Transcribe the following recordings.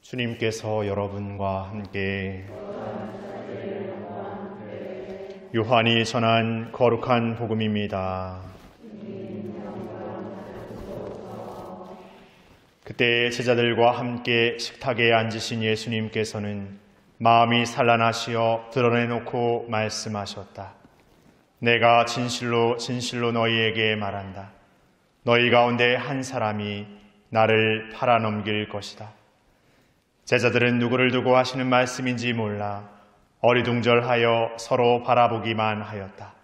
주님께서 여러분과 함께 요한이 전한 거룩한 복음입니다. 그때 제자들과 함께 식탁에 앉으신 예수님께서는 마음이 산란하시어 드러내놓고 말씀하셨다. 내가 진실로 진실로 너희에게 말한다. 너희 가운데 한 사람이 나를 팔아넘길 것이다. 제자들은 누구를 두고 하시는 말씀인지 몰라 어리둥절하여 서로 바라보기만 하였다.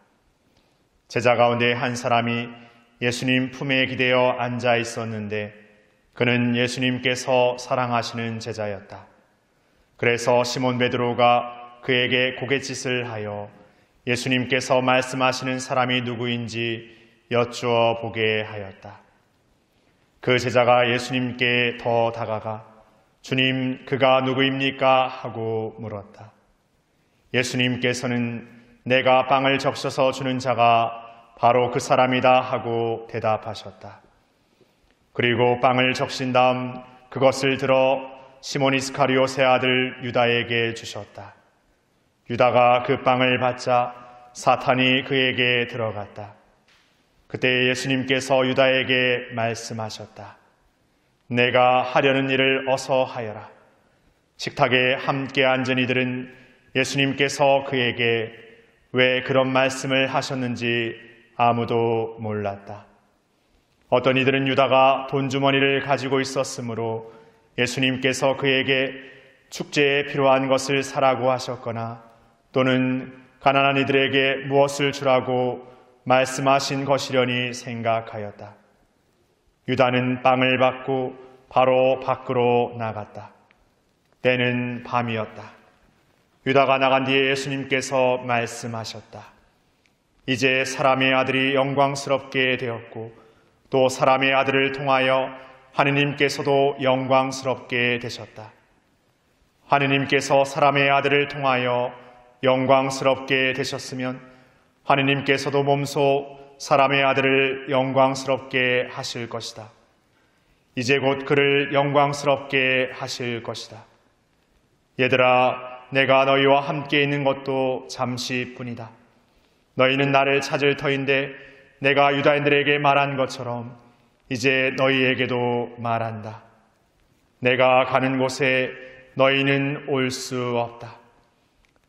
제자 가운데 한 사람이 예수님 품에 기대어 앉아 있었는데 그는 예수님께서 사랑하시는 제자였다. 그래서 시몬 베드로가 그에게 고갯짓을 하여 예수님께서 말씀하시는 사람이 누구인지 여쭈어 보게 하였다. 그 제자가 예수님께 더 다가가 주님, 그가 누구입니까? 하고 물었다. 예수님께서는 내가 빵을 적셔서 주는 자가 바로 그 사람이다 하고 대답하셨다. 그리고 빵을 적신 다음 그것을 들어 시몬 이스카리ot의 아들 유다에게 주셨다. 유다가 그 빵을 받자 사탄이 그에게 들어갔다. 그때 예수님께서 유다에게 말씀하셨다. 내가 하려는 일을 어서 하여라. 식탁에 함께 앉은 이들은 예수님께서 그에게 왜 그런 말씀을 하셨는지 아무도 몰랐다. 어떤 이들은 유다가 돈주머니를 가지고 있었으므로 예수님께서 그에게 축제에 필요한 것을 사라고 하셨거나 또는 가난한 이들에게 무엇을 주라고 말씀하신 것이려니 생각하였다. 유다는 빵을 받고 바로 밖으로 나갔다. 때는 밤이었다. 유다가 나간 뒤에 예수님께서 말씀하셨다. 이제 사람의 아들이 영광스럽게 되었고 또 사람의 아들을 통하여 하느님께서도 영광스럽게 되셨다. 하느님께서 사람의 아들을 통하여 영광스럽게 되셨으면 하느님께서도 몸소 사람의 아들을 영광스럽게 하실 것이다. 이제 곧 그를 영광스럽게 하실 것이다. 얘들아, 내가 너희와 함께 있는 것도 잠시뿐이다. 너희는 나를 찾을 터인데 내가 유다인들에게 말한 것처럼 이제 너희에게도 말한다. 내가 가는 곳에 너희는 올 수 없다.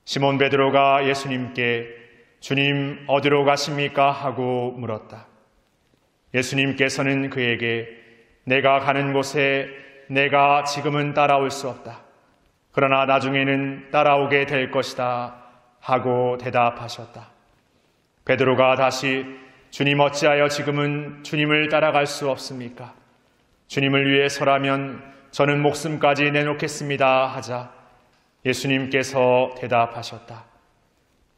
시몬 베드로가 예수님께 주님, 어디로 가십니까? 하고 물었다. 예수님께서는 그에게 내가 가는 곳에 내가 지금은 따라올 수 없다. 그러나 나중에는 따라오게 될 것이다. 하고 대답하셨다. 베드로가 다시 주님, 어찌하여 지금은 주님을 따라갈 수 없습니까? 주님을 위해서라면 저는 목숨까지 내놓겠습니다. 하자 예수님께서 대답하셨다.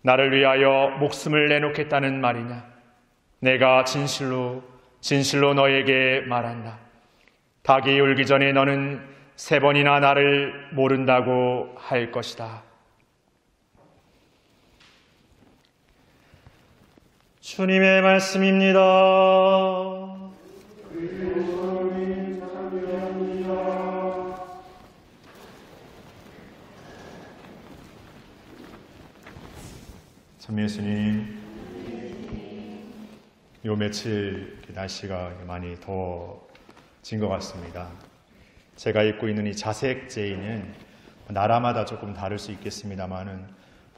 나를 위하여 목숨을 내놓겠다는 말이냐? 내가 진실로 진실로 너에게 말한다. 닭이 울기 전에 너는 3번이나 나를 모른다고 할 것이다. 주님의 말씀입니다. 참 예수님, 요 며칠 날씨가 많이 더워진 것 같습니다. 제가 입고 있는 이 자색 제의는 나라마다 조금 다를 수 있겠습니다만은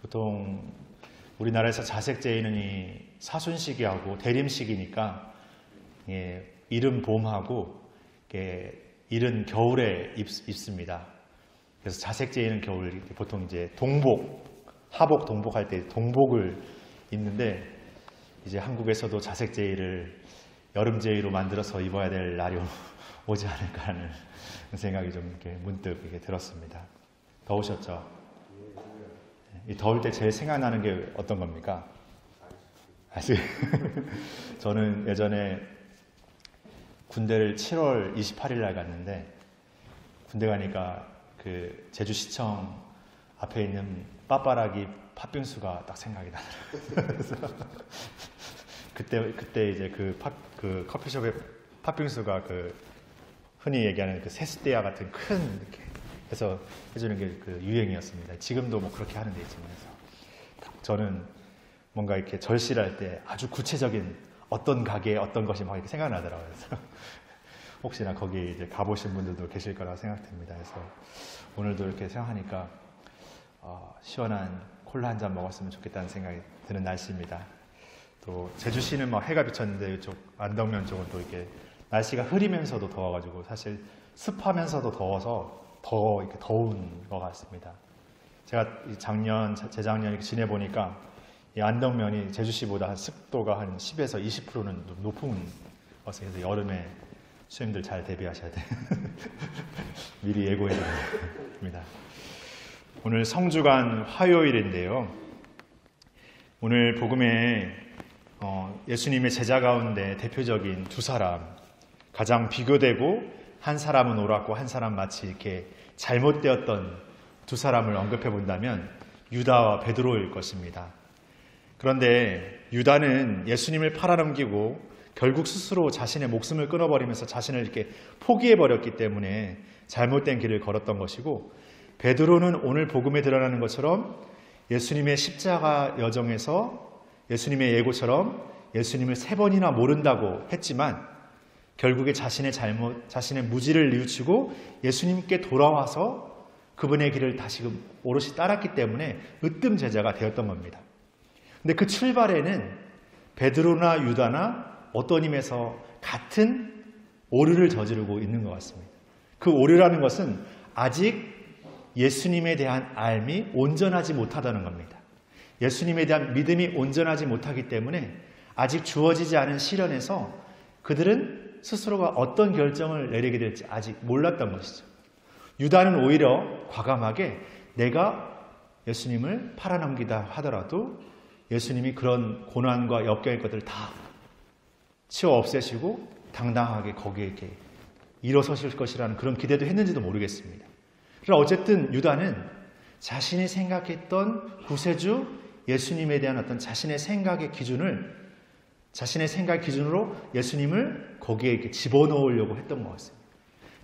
보통 우리나라에서 자색 제의는 이 사순시기하고 대림시기니까 이른 봄하고 이른 겨울에 입습니다. 그래서 자색 제의는 겨울, 보통 이제 하복 동복할 때 동복을 입는데 이제 한국에서도 자색 제의를 여름 제의로 만들어서 입어야 될 날이 오지 않을까 하는 생각이 좀 이렇게 문득 이렇게 들었습니다. 더우셨죠? 이 더울 때 제일 생각나는 게 어떤 겁니까? 저는 예전에 군대를 7월 28일 날 갔는데 군대 가니까 그 제주시청 앞에 있는 빠빠라기 팥빙수가 딱 생각이 나더라고요. 그때 이제 그 커피숍에 팥빙수가 그 흔히 얘기하는 그 세숫대야 같은 큰 이렇게 해서 해주는 게 그 유행이었습니다. 지금도 뭐 그렇게 하는 데 있지만. 저는 뭔가 이렇게 절실할 때 아주 구체적인 어떤 가게에 어떤 것이 막 이렇게 생각나더라고요. 그래서 혹시나 거기 이제 가보신 분들도 계실 거라 생각됩니다. 그래서 오늘도 이렇게 생각하니까 시원한 콜라 한 잔 먹었으면 좋겠다는 생각이 드는 날씨입니다. 또 제주시는 막 해가 비쳤는데 이쪽 안덕면 쪽은 또 이렇게 날씨가 흐리면서도 더워가지고 사실 습하면서도 더워서 더 이렇게 더운 것 같습니다. 제가 재작년 이렇게 지내보니까 이 안덕면이 제주시보다 한 습도가 한 10에서 20%는 높은 것에 그래서 여름에 수님들 잘 대비하셔야 돼요. 미리 예고해 드립니다. 오늘 성주간 화요일인데요. 오늘 복음에 예수님의 제자 가운데 대표적인 두 사람, 가장 비교되고 한 사람은 옳았고 한 사람 마치 이렇게 잘못되었던 두 사람을 언급해 본다면 유다와 베드로일 것입니다. 그런데 유다는 예수님을 팔아넘기고 결국 스스로 자신의 목숨을 끊어버리면서 자신을 이렇게 포기해버렸기 때문에 잘못된 길을 걸었던 것이고, 베드로는 오늘 복음에 드러나는 것처럼 예수님의 십자가 여정에서 예수님의 예고처럼 예수님을 3번이나 모른다고 했지만 결국에 자신의 잘못, 자신의 무지를 뉘우치고 예수님께 돌아와서 그분의 길을 다시금 오롯이 따랐기 때문에 으뜸 제자가 되었던 겁니다. 근데 그 출발에는 베드로나 유다나 어떤 힘에서 같은 오류를 저지르고 있는 것 같습니다. 그 오류라는 것은 아직 예수님에 대한 알미 온전하지 못하다는 겁니다. 예수님에 대한 믿음이 온전하지 못하기 때문에 아직 주어지지 않은 시련에서 그들은 스스로가 어떤 결정을 내리게 될지 아직 몰랐던 것이죠. 유다는 오히려 과감하게 내가 예수님을 팔아넘기다 하더라도 예수님이 그런 고난과 역경의 것들을 다 치워 없애시고 당당하게 거기에 이렇게 일어서실 것이라는 그런 기대도 했는지도 모르겠습니다. 그러나 어쨌든 유다는 자신이 생각했던 구세주 예수님에 대한 어떤 자신의 생각의 기준을 자신의 생각 기준으로 예수님을 거기에 이렇게 집어넣으려고 했던 것 같습니다.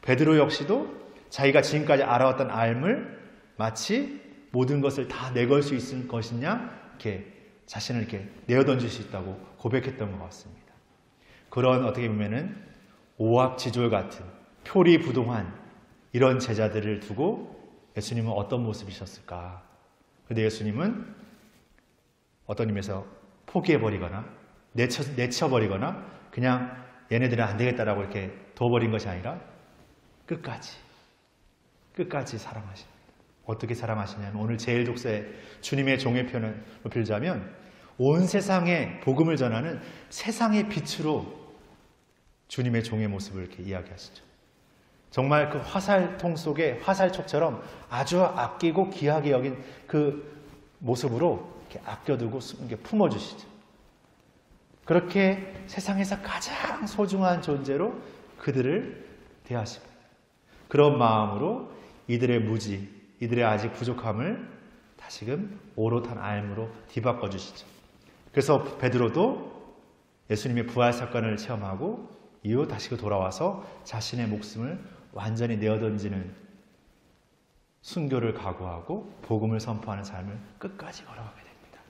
베드로 역시도 자기가 지금까지 알아왔던 알을 마치 모든 것을 다 내걸 수 있을 것이냐 이렇게 자신을 이렇게 내어던질 수 있다고 고백했던 것 같습니다. 그런 어떻게 보면은 오합지졸 같은 표리부동한 이런 제자들을 두고 예수님은 어떤 모습이셨을까? 그런데 예수님은 어떤 의미에서 포기해버리거나 내쳐버리거나 그냥 얘네들은 안 되겠다라고 이렇게 둬버린 것이 아니라 끝까지 사랑하십니다. 어떻게 사랑하시냐면 오늘 제1독서에 주님의 종의 표현을 빌자면 온 세상에 복음을 전하는 세상의 빛으로 주님의 종의 모습을 이렇게 이야기하시죠. 정말 그 화살통 속에 화살촉처럼 아주 아끼고 귀하게 여긴 그 모습으로 이렇게 아껴두고 이렇게 품어주시죠. 그렇게 세상에서 가장 소중한 존재로 그들을 대하십니다. 그런 마음으로 이들의 무지, 이들의 아직 부족함을 다시금 오롯한 알므로 뒤바꿔 주시죠. 그래서 베드로도 예수님의 부활 사건을 체험하고 이후 다시 돌아와서 자신의 목숨을 완전히 내어던지는 순교를 각오하고 복음을 선포하는 삶을 끝까지 걸어가게 됩니다.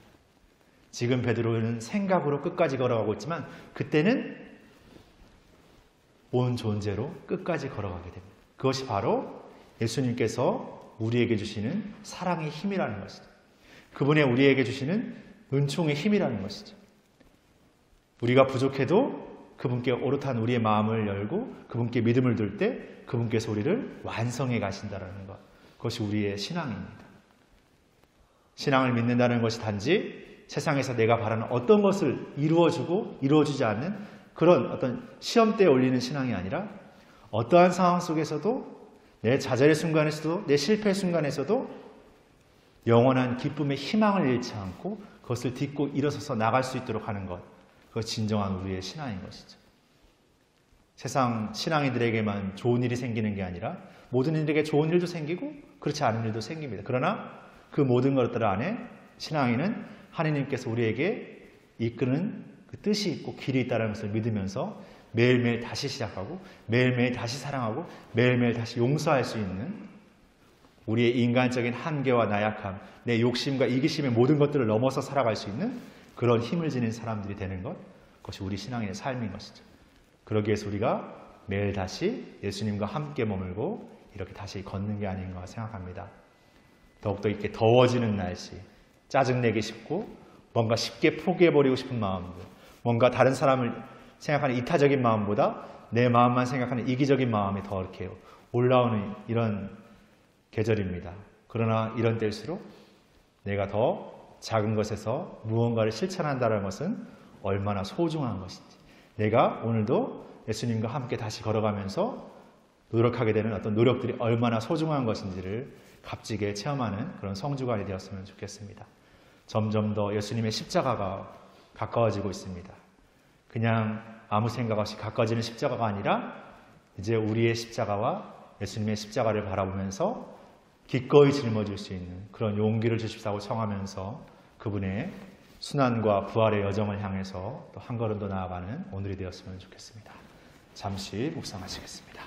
지금 베드로는 생각으로 끝까지 걸어가고 있지만 그때는 온 존재로 끝까지 걸어가게 됩니다. 그것이 바로 예수님께서 우리에게 주시는 사랑의 힘이라는 것이죠. 그분의 우리에게 주시는 은총의 힘이라는 것이죠. 우리가 부족해도 그분께 오롯한 우리의 마음을 열고 그분께 믿음을 둘 때 그분께서 우리를 완성해 가신다는 것. 그것이 우리의 신앙입니다. 신앙을 믿는다는 것이 단지 세상에서 내가 바라는 어떤 것을 이루어주고 이루어주지 않는 그런 어떤 시험대에 올리는 신앙이 아니라 어떠한 상황 속에서도 내 좌절의 순간에서도 내 실패의 순간에서도 영원한 기쁨의 희망을 잃지 않고 그것을 딛고 일어서서 나갈 수 있도록 하는 것. 그것이 진정한 우리의 신앙인 것이죠. 세상 신앙인들에게만 좋은 일이 생기는 게 아니라 모든 이들에게 좋은 일도 생기고 그렇지 않은 일도 생깁니다. 그러나 그 모든 것들 안에 신앙인은 하나님께서 우리에게 이끄는 그 뜻이 있고 길이 있다는 것을 믿으면서 매일매일 다시 시작하고 매일매일 다시 사랑하고 매일매일 다시 용서할 수 있는 우리의 인간적인 한계와 나약함, 내 욕심과 이기심의 모든 것들을 넘어서 살아갈 수 있는 그런 힘을 지닌 사람들이 되는 것, 그것이 우리 신앙인의 삶인 것이죠. 그러기 위해서 우리가 매일 다시 예수님과 함께 머물고 이렇게 다시 걷는 게 아닌가 생각합니다. 더욱더 이렇게 더워지는 날씨, 짜증내기 쉽고 뭔가 쉽게 포기해버리고 싶은 마음들, 뭔가 다른 사람을 생각하는 이타적인 마음보다 내 마음만 생각하는 이기적인 마음이 더 이렇게 올라오는 이런 계절입니다. 그러나 이런 때일수록 내가 더 작은 것에서 무언가를 실천한다는 것은 얼마나 소중한 것인지, 내가 오늘도 예수님과 함께 다시 걸어가면서 노력하게 되는 어떤 노력들이 얼마나 소중한 것인지를 값지게 체험하는 그런 성주간이 되었으면 좋겠습니다. 점점 더 예수님의 십자가가 가까워지고 있습니다. 그냥 아무 생각 없이 가까워지는 십자가가 아니라 이제 우리의 십자가와 예수님의 십자가를 바라보면서 기꺼이 짊어질 수 있는 그런 용기를 주십사고 청하면서 그분의 순환과 부활의 여정을 향해서 또 한 걸음 더 나아가는 오늘이 되었으면 좋겠습니다. 잠시 묵상하시겠습니다.